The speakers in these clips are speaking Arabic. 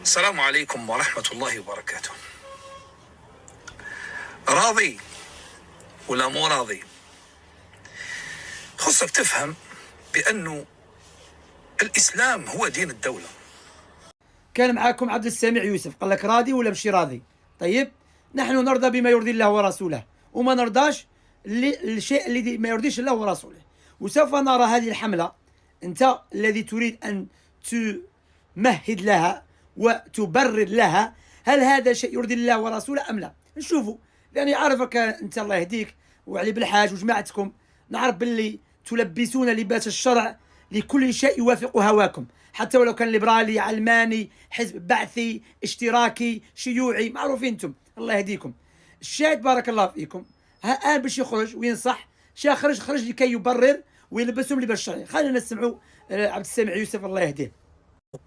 السلام عليكم ورحمة الله وبركاته. راضي ولا مو راضي؟ خصك تفهم بأنه الإسلام هو دين الدولة. كان معاكم عبد السميع يوسف. قال لك راضي ولا مش راضي؟ طيب، نحن نرضى بما يرضي الله ورسوله، وما نرضاش الشيء الذي ما يرضيش الله ورسوله. وسوف نرى هذه الحملة، أنت الذي تريد أن تمهد لها وتبرر لها، هل هذا شيء يرضي الله ورسوله أم لا؟ نشوفوا، لأني عارفك أنت الله يهديك وعلي بالحاج وجماعتكم، نعرف باللي تلبسون لباس الشرع لكل شيء يوافق هواكم، حتى ولو كان ليبرالي، علماني، حزب بعثي، اشتراكي، شيوعي، معروفين انتم، الله يهديكم. الشاهد بارك الله فيكم، الان باش يخرج وينصح، خرج لكي يبرر ويلبسهم لباس الشرعي. خلينا نسمعوا عبد السميع يوسف الله يهديه.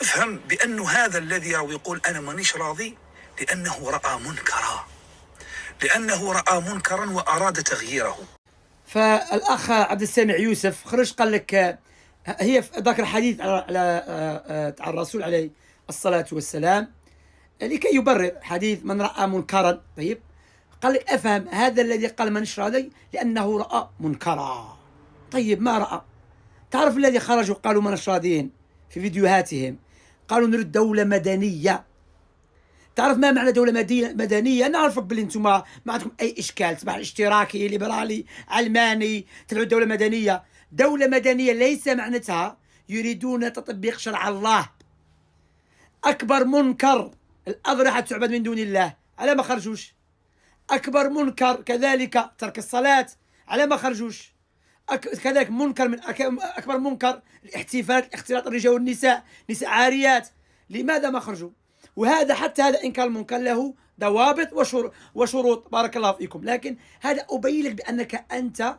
افهم بأنه هذا الذي يقول أنا مانيش راضي لأنه رأى منكرا وأراد تغييره. فالأخ عبد السميع يوسف خرج قال لك، هي ذاك الحديث على الرسول عليه الصلاة والسلام لكي يبرر حديث من رأى منكرا. طيب، قال لك افهم هذا الذي قال مانيش راضي لأنه رأى منكرا. طيب، ما رأى؟ تعرف الذي خرجوا قالوا مانيش راضيين في فيديوهاتهم، قالوا نريد دولة مدنية. تعرف ما معنى دولة مدنية؟ نعرفك باللي انتم ما عندكم أي إشكال، تبع اشتراكي، ليبرالي، علماني، تبعوا دولة مدنية. دولة مدنية ليس معناتها يريدون تطبيق شرع الله. أكبر منكر الأضرحة تعبد من دون الله، على ما خرجوش. أكبر منكر كذلك ترك الصلاة، على ما خرجوش. كذلك منكر من أكبر منكر الاحتفالات، اختلاط الرجال والنساء، نساء عاريات، لماذا ما خرجوا؟ وهذا حتى هذا إن كان المنكر له ضوابط وشروط بارك الله فيكم، لكن هذا أبين لك بأنك أنت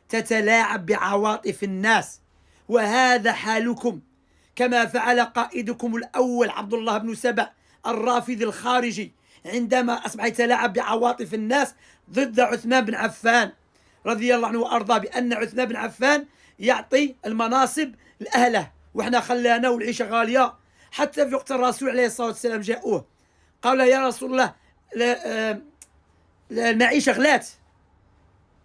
تتلاعب بعواطف الناس، وهذا حالكم كما فعل قائدكم الأول عبد الله بن سبأ الرافضي الخارجي، عندما أصبح يتلاعب بعواطف الناس ضد عثمان بن عفان رضي الله عنه وأرضاه، بأن عثمان بن عفان يعطي المناصب لأهله وإحنا خلانا والعيشة غالية. حتى في وقت الرسول عليه الصلاة والسلام جاءوه قالوا يا رسول الله المعيشة غلات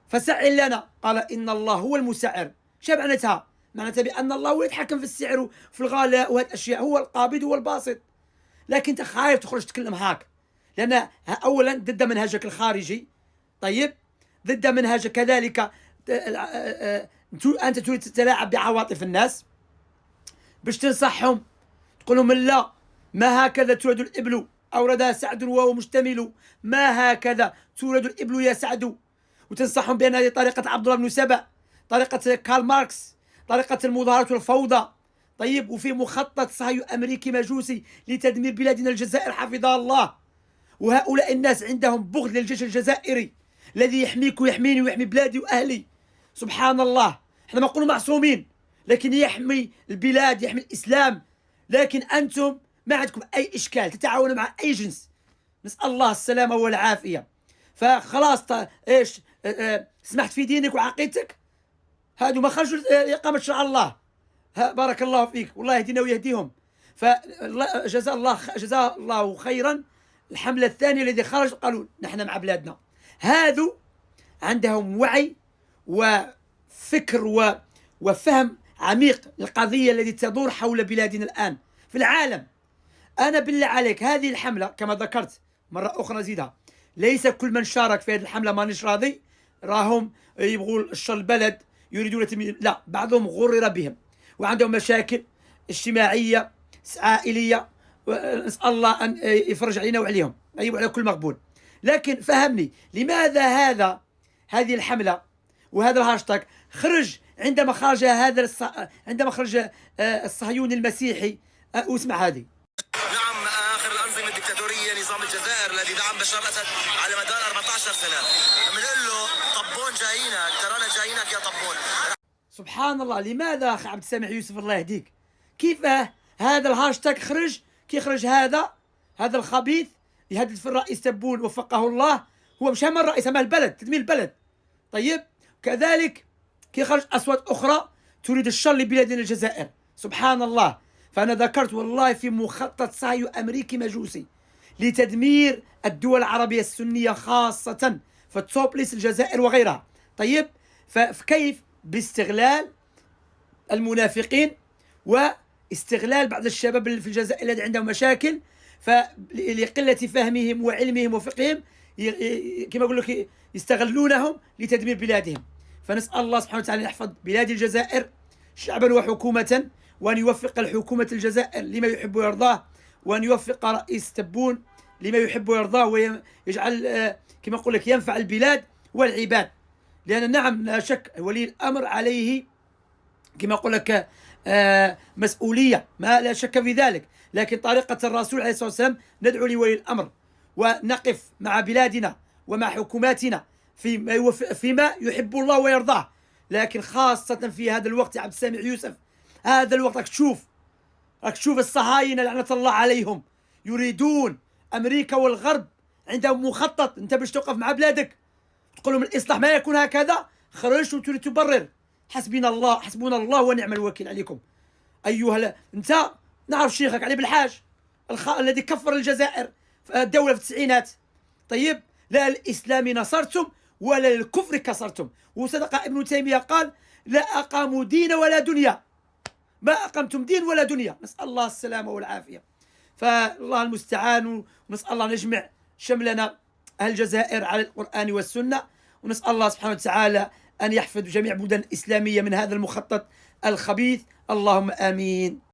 فسعر لنا، قال إن الله هو المسعر. شو معناتها؟ معناتها بأن الله هو يتحكم في السعر وفي الغلاء وهذه الأشياء، هو القابض والباسط. لكن أنت خايف تخرج تتكلم هاك، لأن أولا ضد منهجك الخارجي، طيب، ضد منهجك كذلك أنت تريد تتلاعب بعواطف الناس باش تنصحهم، تقول لهم لا، ما هكذا تولد الإبل، أوردها سعد وهو مشتمل، ما هكذا تولد الإبل يا سعد، وتنصحهم بأن هذه طريقة عبد الله بن سبأ، طريقة كارل ماركس، طريقة المظاهرات والفوضى. طيب، وفي مخطط صهيوني أمريكي مجوسي لتدمير بلادنا الجزائر حفظها الله. وهؤلاء الناس عندهم بغض للجيش الجزائري الذي يحميك ويحميني ويحمي بلادي وأهلي. سبحان الله، احنا ما نقولوا معصومين، لكن يحمي البلاد، يحمي الإسلام. لكن أنتم ما عندكم أي إشكال تتعاونوا مع أي جنس، نسأل الله السلامة والعافية. فخلاص إيش سمحت في دينك وعقيدتك، هادو ما خرجوا إقامة شرع الله. بارك الله فيك، والله يهدينا ويهديهم. جزاه الله خيرا. الحملة الثانية الذي خرج قالوا نحن مع بلادنا، هذو عندهم وعي وفكر وفهم عميق للقضية التي تدور حول بلادنا الآن في العالم. أنا بالله عليك، هذه الحملة كما ذكرت مرة أخرى نزيدها، ليس كل من شارك في هذه الحملة مانيش راضي، راهم يبغوا الشر البلد، يريدون لا، بعضهم غرر بهم وعندهم مشاكل اجتماعية عائلية، نسأل الله أن يفرج علينا وعليهم، أيوة، على كل مقبول. لكن فهمني، لماذا هذه الحملة وهذا الهاشتاج خرج عندما خرج الصهيوني المسيحي؟ واسمع هذه. نعم، آخر الأنظمة الدكتاتورية نظام الجزائر الذي دعم بشار الأسد على مدار 14 سنة، بنقول له طبون جايينك، ترانا جايينك يا طبون. سبحان الله، لماذا أخي عبد السميع يوسف الله يهديك؟ كيف هذا الهاشتاج خرج؟ كي خرج هذا الخبيث يهدد في الرئيس تبون وفقه الله، هو مش هم الرئيس، هم البلد، تدمير البلد. طيب، كذلك كي خرج أصوات أخرى تريد الشر لبلادنا الجزائر. سبحان الله. فأنا ذكرت والله في مخطط صهيوني أمريكي مجوسي لتدمير الدول العربية السنية خاصة فتوبلس الجزائر وغيرها. طيب، فكيف؟ باستغلال المنافقين واستغلال بعض الشباب في الجزائر الذي عندهم مشاكل، فلقلة فهمهم وعلمهم وفقههم كما أقول لك يستغلونهم لتدمير بلادهم. فنسأل الله سبحانه وتعالى أن يحفظ بلاد الجزائر شعبا وحكومة، وأن يوفق الحكومة الجزائر لما يحب ويرضاه، وأن يوفق رئيس تبون لما يحب ويرضاه، ويجعل كما أقول لك ينفع البلاد والعباد. لأن نعم لا شك ولي الأمر عليه كما أقول لك مسؤولية، ما لا شك في ذلك، لكن طريقة الرسول عليه الصلاة والسلام ندعو لولي الأمر ونقف مع بلادنا ومع حكوماتنا فيما يحب الله ويرضاه. لكن خاصة في هذا الوقت يا عبد السامع يوسف، هذا الوقت راك تشوف الصهاينة لعنة الله عليهم يريدون أمريكا والغرب عندهم مخطط. أنت باش توقف مع بلادك تقول لهم الإصلاح ما يكون هكذا، خرج وتريد تبرر. حسبنا الله ونعم الوكيل عليكم أيها أنت نعرف شيخك علي بالحاج الذي كفر الجزائر الدولة في التسعينات. طيب، لا الإسلام نصرتم ولا للكفر كسرتم. وصدق ابن تيمية قال لا أقاموا دين ولا دنيا، ما أقمتم دين ولا دنيا. نسأل الله السلامة والعافية. فالله المستعان، ونسأل الله نجمع شملنا أهل الجزائر على القرآن والسنة، ونسأل الله سبحانه وتعالى أن يحفظ جميع بلدان الإسلامية من هذا المخطط الخبيث. اللهم آمين.